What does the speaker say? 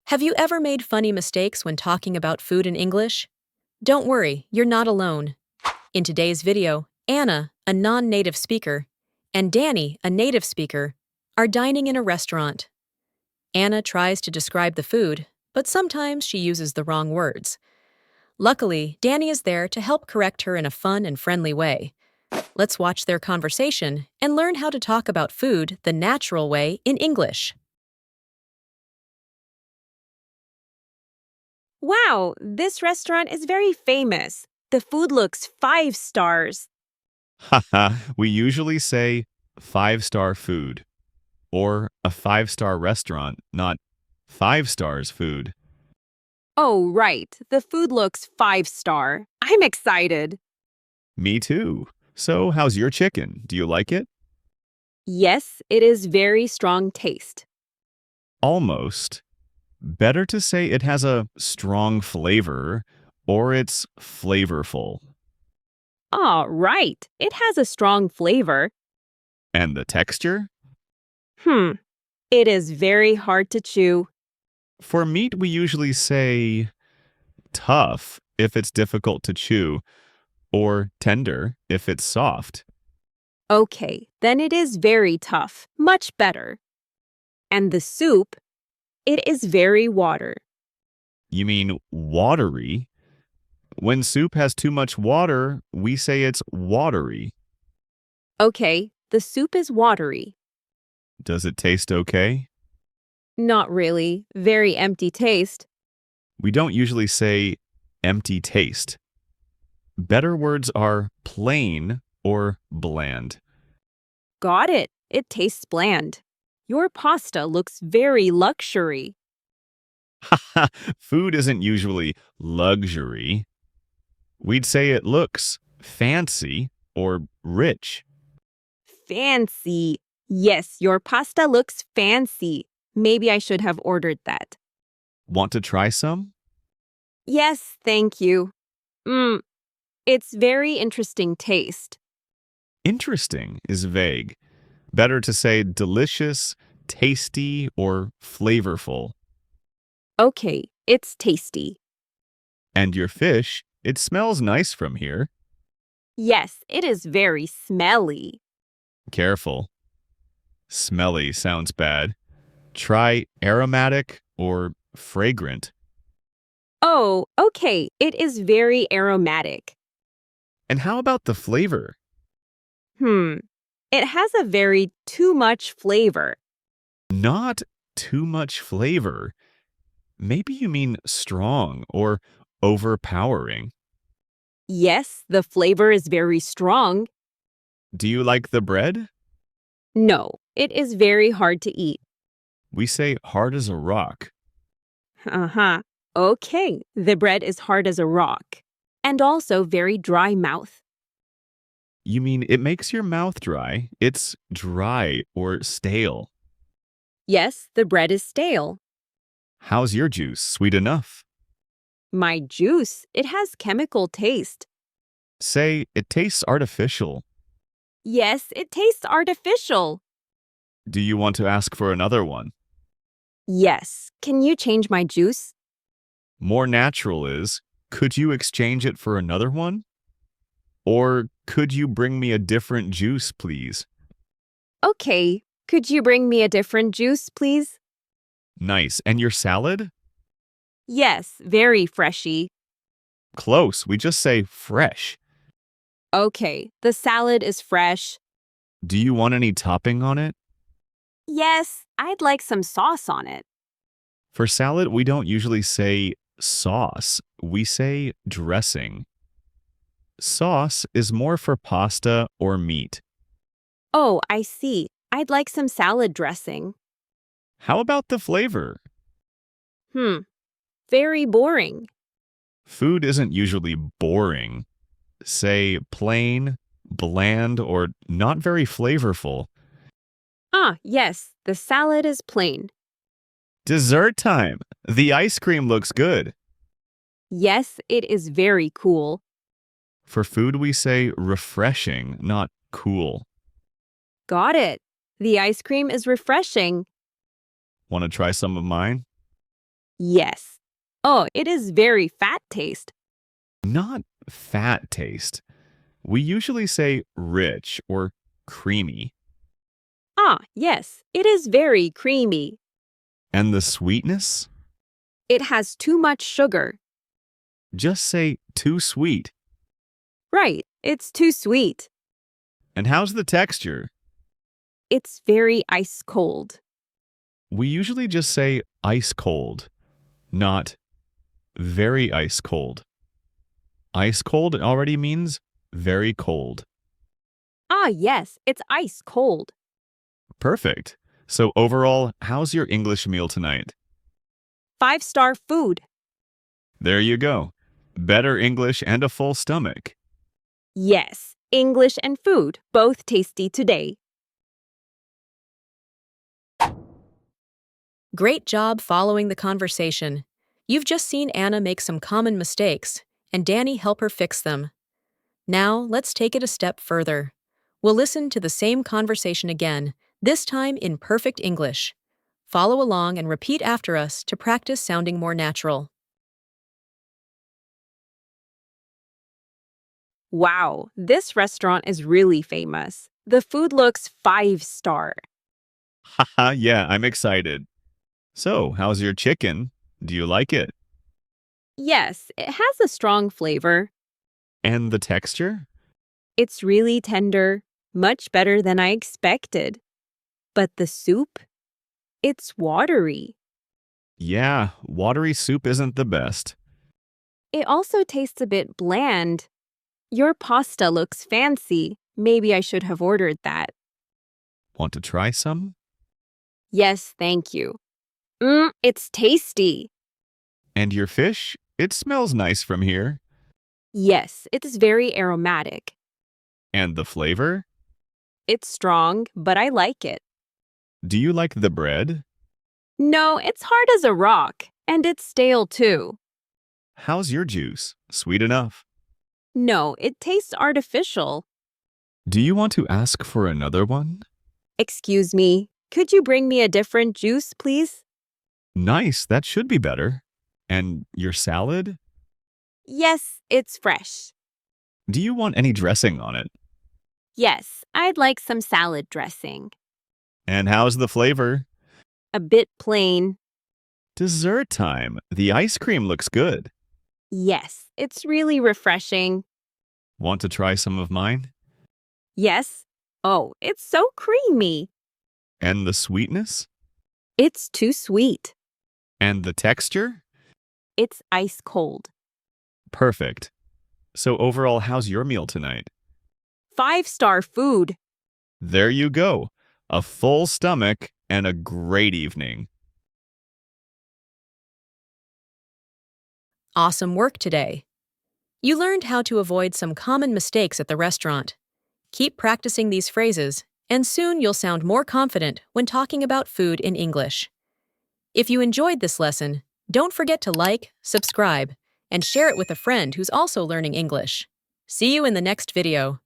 Have you ever made funny mistakes when talking about food in English? Don't worry, you're not alone. In today's video, Anna, a non-native speaker, and Danny, a native speaker, are dining in a restaurant. Anna tries to describe the food, but sometimes she uses the wrong words. Luckily, Danny is there to help correct her in a fun and friendly way. Let's watch their conversation and learn how to talk about food the natural way in English. Wow, this restaurant is very famous. The food looks 5 stars. Haha, we usually say five-star food or a five-star restaurant, not 5 stars food. Oh, right. The food looks 5 star. I'm excited. Me too. So, how's your chicken? Do you like it? Yes, it is very strong taste. Almost. Better to say it has a strong flavor or it's flavorful. Ah, right. It has a strong flavor. And the texture? It is very hard to chew. For meat, we usually say tough if it's difficult to chew or tender if it's soft. Okay, then it is very tough. Much better. And the soup, it is very water. You mean watery? When soup has too much water, we say it's watery. Okay, the soup is watery. Does it taste okay? Not really. Very empty taste. We don't usually say empty taste. Better words are plain or bland. Got it. It tastes bland. Your pasta looks very luxury. Haha, food isn't usually luxury. We'd say it looks fancy or rich. Fancy. Yes, your pasta looks fancy. Maybe I should have ordered that. Want to try some? Yes, thank you. It's very interesting taste. Interesting is vague. Better to say delicious, tasty, or flavorful. Okay, it's tasty. And your fish, it smells nice from here. Yes, it is very smelly. Careful. Smelly sounds bad. Try aromatic or fragrant. Oh, okay, it is very aromatic. And how about the flavor? It has a very too much flavor. Not too much flavor. Maybe you mean strong or overpowering. Yes, the flavor is very strong. Do you like the bread? No, it is very hard to eat. We say hard as a rock. Uh-huh. Okay, the bread is hard as a rock. And also very dry mouth. You mean it makes your mouth dry? It's dry or stale. Yes, the bread is stale. How's your juice? Sweet enough? My juice, it has chemical taste. Say it tastes artificial. Yes, it tastes artificial. Do you want to ask for another one? Yes, can you change my juice? More natural is, could you exchange it for another one? Or could you bring me a different juice, please? Okay, could you bring me a different juice, please? Nice. And your salad? Yes, very freshy. Close. We just say fresh. Okay, the salad is fresh. Do you want any topping on it? Yes, I'd like some sauce on it. For salad, we don't usually say sauce. We say dressing. Sauce is more for pasta or meat. Oh, I see. I'd like some salad dressing. How about the flavor? Very boring. Food isn't usually boring. Say plain, bland, or not very flavorful. Ah, yes, the salad is plain. Dessert time! The ice cream looks good. Yes, it is very cool. For food, we say refreshing, not cool. Got it. The ice cream is refreshing. Want to try some of mine? Yes. Oh, it is very fat taste. Not fat taste. We usually say rich or creamy. Ah, yes, it is very creamy. And the sweetness? It has too much sugar. Just say too sweet. Right, it's too sweet. And how's the texture? It's very ice cold. We usually just say ice cold, not very ice cold. Ice cold already means very cold. Ah, yes, it's ice cold. Perfect. So overall, how's your English meal tonight? 5-star food. There you go. Better English and a full stomach. Yes, English and food, both tasty today. Great job following the conversation. You've just seen Anna make some common mistakes, and Danny help her fix them. Now, let's take it a step further. We'll listen to the same conversation again, this time in perfect English. Follow along and repeat after us to practice sounding more natural. Wow, this restaurant is really famous. The food looks 5-star. Haha, yeah, I'm excited. So, how's your chicken? Do you like it? Yes, it has a strong flavor. And the texture? It's really tender, much better than I expected. But the soup? It's watery. Yeah, watery soup isn't the best. It also tastes a bit bland. Your pasta looks fancy. Maybe I should have ordered that. Want to try some? Yes, thank you. It's tasty. And your fish? It smells nice from here. Yes, it is very aromatic. And the flavor? It's strong, but I like it. Do you like the bread? No, it's hard as a rock, and it's stale too. How's your juice? Sweet enough. No, it tastes artificial. Do you want to ask for another one? Excuse me, could you bring me a different juice, please? Nice, that should be better. And your salad? Yes, it's fresh. Do you want any dressing on it? Yes, I'd like some salad dressing. And how's the flavor? A bit plain. Dessert time. The ice cream looks good. Yes, it's really refreshing. Want to try some of mine? Yes. Oh, it's so creamy. And the sweetness? It's too sweet. And the texture? It's ice cold. Perfect. So overall, how's your meal tonight? 5-star food. There you go. A full stomach and a great evening. Awesome work today. You learned how to avoid some common mistakes at the restaurant. Keep practicing these phrases, and soon you'll sound more confident when talking about food in English. If you enjoyed this lesson, don't forget to like, subscribe, and share it with a friend who's also learning English. See you in the next video.